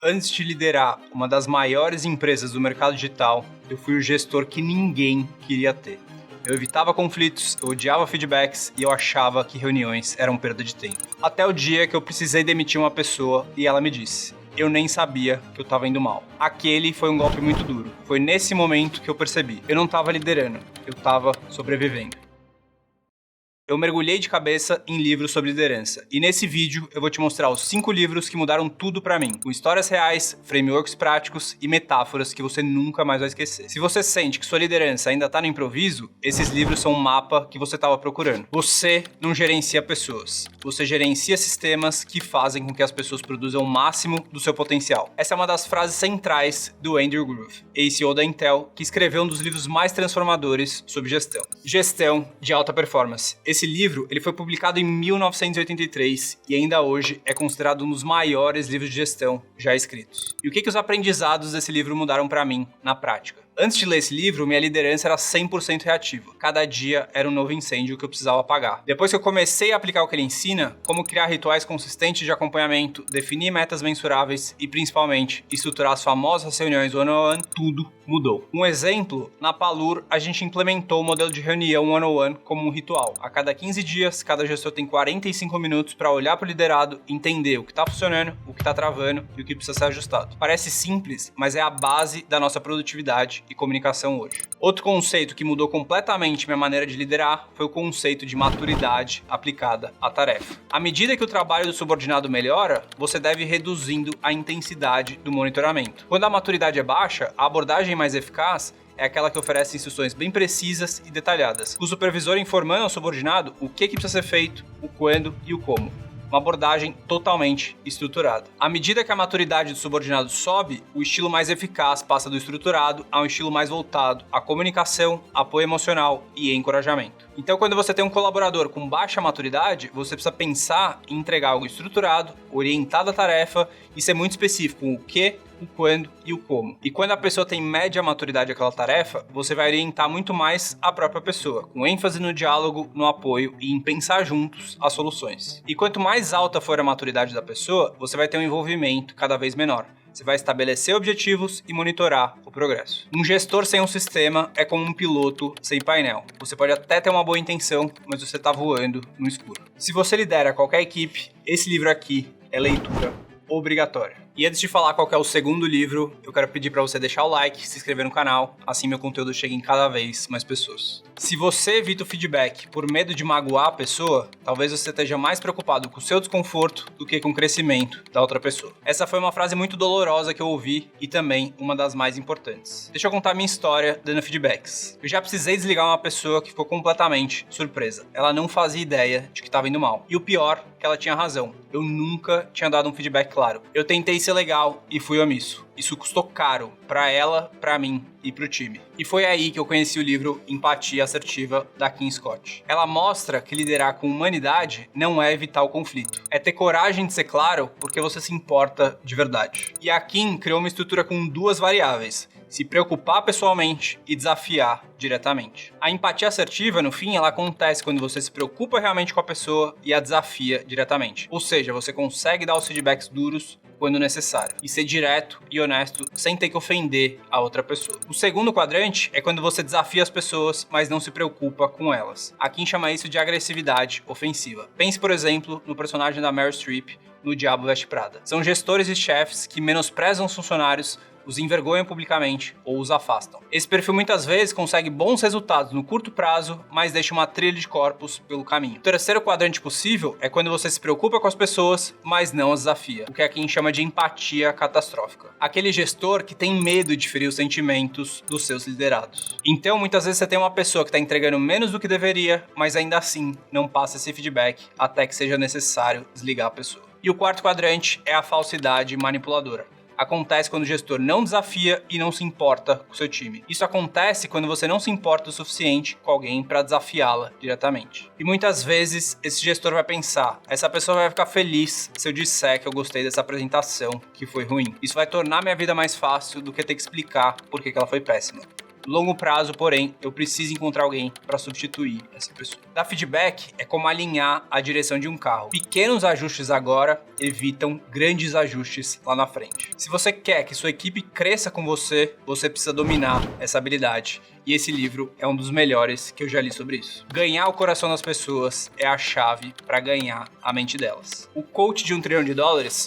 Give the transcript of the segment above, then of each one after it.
Antes de liderar uma das maiores empresas do mercado digital, eu fui o gestor que ninguém queria ter. Eu evitava conflitos, eu odiava feedbacks e eu achava que reuniões eram perda de tempo. Até o dia que eu precisei demitir uma pessoa e ela me disse: eu nem sabia que eu estava indo mal. Aquele foi um golpe muito duro. Foi nesse momento que eu percebi: eu não estava liderando, eu estava sobrevivendo. Eu mergulhei de cabeça em livros sobre liderança, e nesse vídeo eu vou te mostrar os 5 livros que mudaram tudo pra mim, com histórias reais, frameworks práticos e metáforas que você nunca mais vai esquecer. Se você sente que sua liderança ainda tá no improviso, esses livros são um mapa que você estava procurando. Você não gerencia pessoas, você gerencia sistemas que fazem com que as pessoas produzam o máximo do seu potencial. Essa é uma das frases centrais do Andrew Groove, ex-CEO da Intel, que escreveu um dos livros mais transformadores sobre gestão. Gestão de alta performance. Esse livro ele foi publicado em 1983 e ainda hoje é considerado um dos maiores livros de gestão já escritos. E o que os aprendizados desse livro mudaram para mim na prática? Antes de ler esse livro, minha liderança era 100% reativa. Cada dia era um novo incêndio que eu precisava apagar. Depois que eu comecei a aplicar o que ele ensina, como criar rituais consistentes de acompanhamento, definir metas mensuráveis e, principalmente, estruturar as famosas reuniões one-on-one, tudo mudou. Um exemplo, na Palur, a gente implementou o modelo de reunião one-on-one como um ritual. A cada 15 dias, cada gestor tem 45 minutos para olhar para o liderado, entender o que está funcionando, o que está travando e o que precisa ser ajustado. Parece simples, mas é a base da nossa produtividade e comunicação hoje. Outro conceito que mudou completamente minha maneira de liderar foi o conceito de maturidade aplicada à tarefa. À medida que o trabalho do subordinado melhora, você deve ir reduzindo a intensidade do monitoramento. Quando a maturidade é baixa, a abordagem mais eficaz é aquela que oferece instruções bem precisas e detalhadas, o supervisor informando ao subordinado o que precisa ser feito, o quando e o como. Uma abordagem totalmente estruturada. À medida que a maturidade do subordinado sobe, o estilo mais eficaz passa do estruturado a um estilo mais voltado à comunicação, apoio emocional e encorajamento. Então, quando você tem um colaborador com baixa maturidade, você precisa pensar em entregar algo estruturado, orientado à tarefa e ser muito específico com o que, o quando e o como. E quando a pessoa tem média maturidade àquela tarefa, você vai orientar muito mais a própria pessoa, com ênfase no diálogo, no apoio e em pensar juntos as soluções. E quanto mais alta for a maturidade da pessoa, você vai ter um envolvimento cada vez menor. Você vai estabelecer objetivos e monitorar o progresso. Um gestor sem um sistema é como um piloto sem painel. Você pode até ter uma boa intenção, mas você está voando no escuro. Se você lidera qualquer equipe, esse livro aqui é leitura obrigatória. E antes de falar qual que é o segundo livro, eu quero pedir para você deixar o like, se inscrever no canal, assim meu conteúdo chega em cada vez mais pessoas. Se você evita o feedback por medo de magoar a pessoa, talvez você esteja mais preocupado com o seu desconforto do que com o crescimento da outra pessoa. Essa foi uma frase muito dolorosa que eu ouvi e também uma das mais importantes. Deixa eu contar minha história dando feedbacks. Eu já precisei desligar uma pessoa que ficou completamente surpresa. Ela não fazia ideia de que estava indo mal. E o pior, que ela tinha razão. Eu nunca tinha dado um feedback claro. Eu tentei ser legal e fui omisso. Isso custou caro para ela, para mim e para o time. E foi aí que eu conheci o livro Empatia Assertiva, da Kim Scott. Ela mostra que liderar com humanidade não é evitar o conflito. É ter coragem de ser claro porque você se importa de verdade. E a Kim criou uma estrutura com 2 variáveis: se preocupar pessoalmente e desafiar diretamente. A empatia assertiva, no fim, ela acontece quando você se preocupa realmente com a pessoa e a desafia diretamente. Ou seja, você consegue dar os feedbacks duros quando necessário e ser direto e honesto sem ter que ofender a outra pessoa. O segundo quadrante é quando você desafia as pessoas, mas não se preocupa com elas. A Kim chama isso de agressividade ofensiva. Pense, por exemplo, no personagem da Meryl Streep no Diabo Veste Prada. São gestores e chefes que menosprezam os funcionários, os envergonham publicamente ou os afastam. Esse perfil muitas vezes consegue bons resultados no curto prazo, mas deixa uma trilha de corpos pelo caminho. O terceiro quadrante possível é quando você se preocupa com as pessoas, mas não as desafia, o que a Kim chama de empatia catastrófica. Aquele gestor que tem medo de ferir os sentimentos dos seus liderados. Então, muitas vezes você tem uma pessoa que está entregando menos do que deveria, mas ainda assim não passa esse feedback até que seja necessário desligar a pessoa. E o quarto quadrante é a falsidade manipuladora. Acontece quando o gestor não desafia e não se importa com o seu time. Isso acontece quando você não se importa o suficiente com alguém para desafiá-la diretamente. E muitas vezes esse gestor vai pensar: essa pessoa vai ficar feliz se eu disser que eu gostei dessa apresentação que foi ruim. Isso vai tornar minha vida mais fácil do que ter que explicar por que ela foi péssima. No longo prazo, porém, eu preciso encontrar alguém para substituir essa pessoa. Dar feedback é como alinhar a direção de um carro. Pequenos ajustes agora evitam grandes ajustes lá na frente. Se você quer que sua equipe cresça com você, você precisa dominar essa habilidade. E esse livro é um dos melhores que eu já li sobre isso. Ganhar o coração das pessoas é a chave para ganhar a mente delas. O Coach de $1 trilhão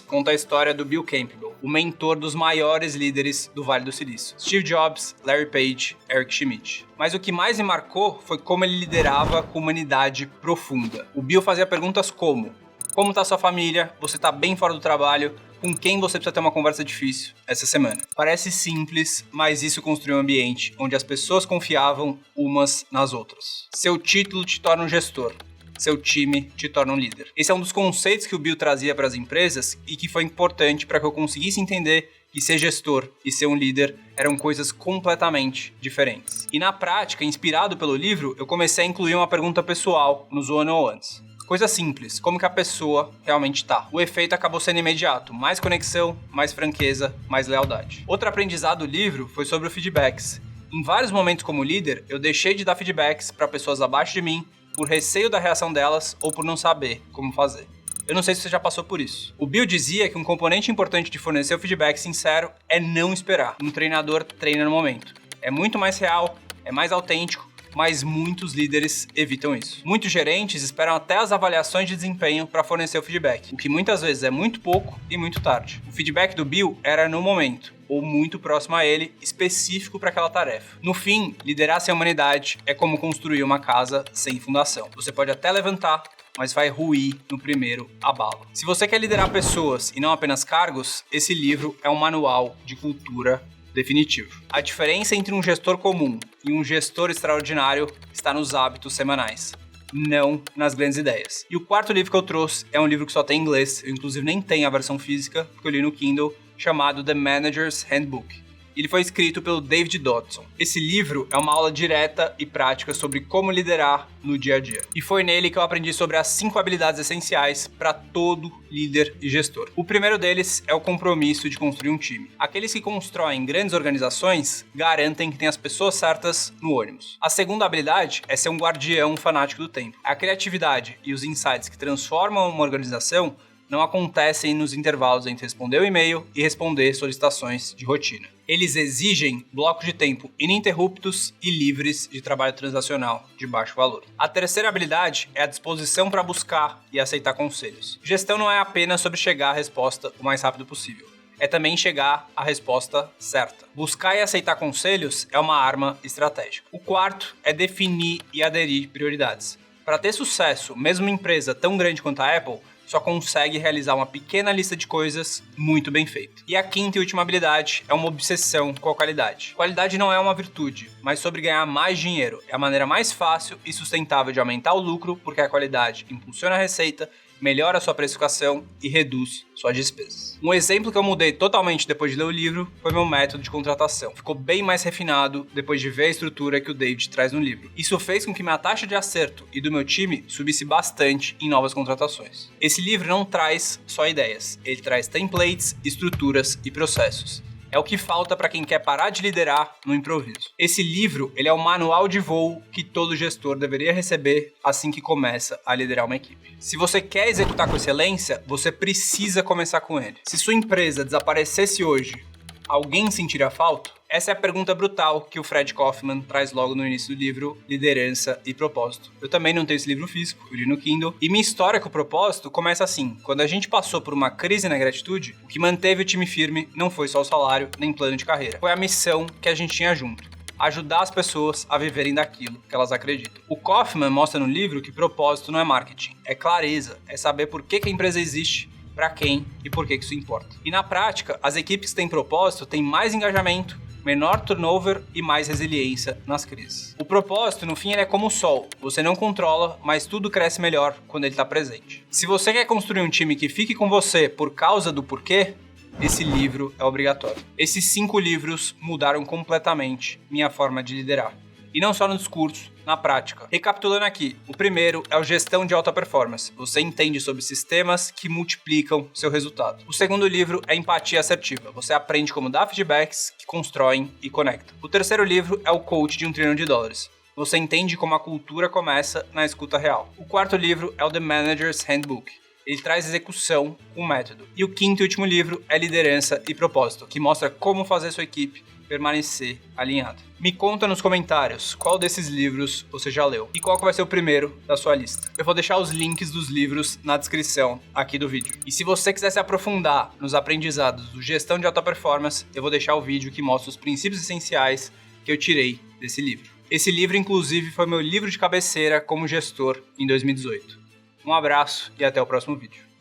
conta a história do Bill Campbell, o mentor dos maiores líderes do Vale do Silício. Steve Jobs, Larry Page, Eric Schmidt. Mas o que mais me marcou foi como ele liderava com humanidade profunda. O Bill fazia perguntas como: como tá sua família? Você tá bem fora do trabalho? Com quem você precisa ter uma conversa difícil essa semana? Parece simples, mas isso construiu um ambiente onde as pessoas confiavam umas nas outras. Seu título te torna um gestor. Seu time te torna um líder. Esse é um dos conceitos que o Bill trazia para as empresas e que foi importante para que eu conseguisse entender que ser gestor e ser um líder eram coisas completamente diferentes. E na prática, inspirado pelo livro, eu comecei a incluir uma pergunta pessoal nos one-on-ones. Coisa simples, como que a pessoa realmente tá. O efeito acabou sendo imediato, mais conexão, mais franqueza, mais lealdade. Outro aprendizado do livro foi sobre o feedbacks. Em vários momentos como líder, eu deixei de dar feedbacks para pessoas abaixo de mim por receio da reação delas ou por não saber como fazer. Eu não sei se você já passou por isso. O Bill dizia que um componente importante de fornecer o feedback sincero é não esperar. Um treinador treina no momento. É muito mais real, é mais autêntico, mas muitos líderes evitam isso. Muitos gerentes esperam até as avaliações de desempenho para fornecer o feedback, o que muitas vezes é muito pouco e muito tarde. O feedback do Bill era no momento, ou muito próximo a ele, específico para aquela tarefa. No fim, liderar sem humanidade é como construir uma casa sem fundação. Você pode até levantar, mas vai ruir no primeiro abalo. Se você quer liderar pessoas e não apenas cargos, esse livro é um manual de cultura definitivo. A diferença entre um gestor comum e um gestor extraordinário está nos hábitos semanais, não nas grandes ideias. E o quarto livro que eu trouxe é um livro que só tem em inglês, eu inclusive nem tenho a versão física, porque eu li no Kindle, chamado The Manager's Handbook. Ele foi escrito pelo David Dodson. Esse livro é uma aula direta e prática sobre como liderar no dia a dia. E foi nele que eu aprendi sobre as 5 habilidades essenciais para todo líder e gestor. O primeiro deles é o compromisso de construir um time. Aqueles que constroem grandes organizações garantem que tem as pessoas certas no ônibus. A segunda habilidade é ser um guardião fanático do tempo. A criatividade e os insights que transformam uma organização não acontecem nos intervalos entre responder o e-mail e responder solicitações de rotina. Eles exigem blocos de tempo ininterruptos e livres de trabalho transacional de baixo valor. A terceira habilidade é a disposição para buscar e aceitar conselhos. Gestão não é apenas sobre chegar à resposta o mais rápido possível. É também chegar à resposta certa. Buscar e aceitar conselhos é uma arma estratégica. O quarto é definir e aderir prioridades. Para ter sucesso, mesmo uma empresa tão grande quanto a Apple, só consegue realizar uma pequena lista de coisas muito bem feita. E a quinta e última habilidade é uma obsessão com a qualidade. Qualidade não é uma virtude, mas sobre ganhar mais dinheiro. É a maneira mais fácil e sustentável de aumentar o lucro, porque a qualidade impulsiona a receita, melhora a sua precificação e reduz suas despesas. Um exemplo que eu mudei totalmente depois de ler o livro foi meu método de contratação. Ficou bem mais refinado depois de ver a estrutura que o David traz no livro. Isso fez com que minha taxa de acerto e do meu time subisse bastante em novas contratações. Esse livro não traz só ideias, ele traz templates, estruturas e processos. É o que falta para quem quer parar de liderar no improviso. Esse livro, ele é o manual de voo que todo gestor deveria receber assim que começa a liderar uma equipe. Se você quer executar com excelência, você precisa começar com ele. Se sua empresa desaparecesse hoje, alguém sentiria falta? Essa é a pergunta brutal que o Fred Kaufman traz logo no início do livro Liderança e Propósito. Eu também não tenho esse livro físico, eu li no Kindle. E minha história com o propósito começa assim. Quando a gente passou por uma crise na gratitude, o que manteve o time firme não foi só o salário, nem plano de carreira. Foi a missão que a gente tinha junto. Ajudar as pessoas a viverem daquilo que elas acreditam. O Kaufman mostra no livro que propósito não é marketing, é clareza, é saber por que a empresa existe, para quem e por que isso importa. E na prática, as equipes que têm propósito têm mais engajamento, menor turnover e mais resiliência nas crises. O propósito, no fim, ele é como o sol. Você não controla, mas tudo cresce melhor quando ele está presente. Se você quer construir um time que fique com você por causa do porquê, esse livro é obrigatório. Esses 5 livros mudaram completamente minha forma de liderar. E não só no discurso, na prática. Recapitulando aqui, o primeiro é o Gestão de Alta Performance. Você entende sobre sistemas que multiplicam seu resultado. O segundo livro é Empatia Assertiva. Você aprende como dar feedbacks que constroem e conectam. O terceiro livro é o Coach de $1 trilhão. Você entende como a cultura começa na escuta real. O quarto livro é o The Manager's Handbook. Ele traz execução com método. E o quinto e último livro é Liderança e Propósito, que mostra como fazer sua equipe permanecer alinhada. Me conta nos comentários qual desses livros você já leu e qual que vai ser o primeiro da sua lista. Eu vou deixar os links dos livros na descrição aqui do vídeo. E se você quiser se aprofundar nos aprendizados do Gestão de Alta Performance, eu vou deixar o vídeo que mostra os princípios essenciais que eu tirei desse livro. Esse livro, inclusive, foi meu livro de cabeceira como gestor em 2018. Um abraço e até o próximo vídeo.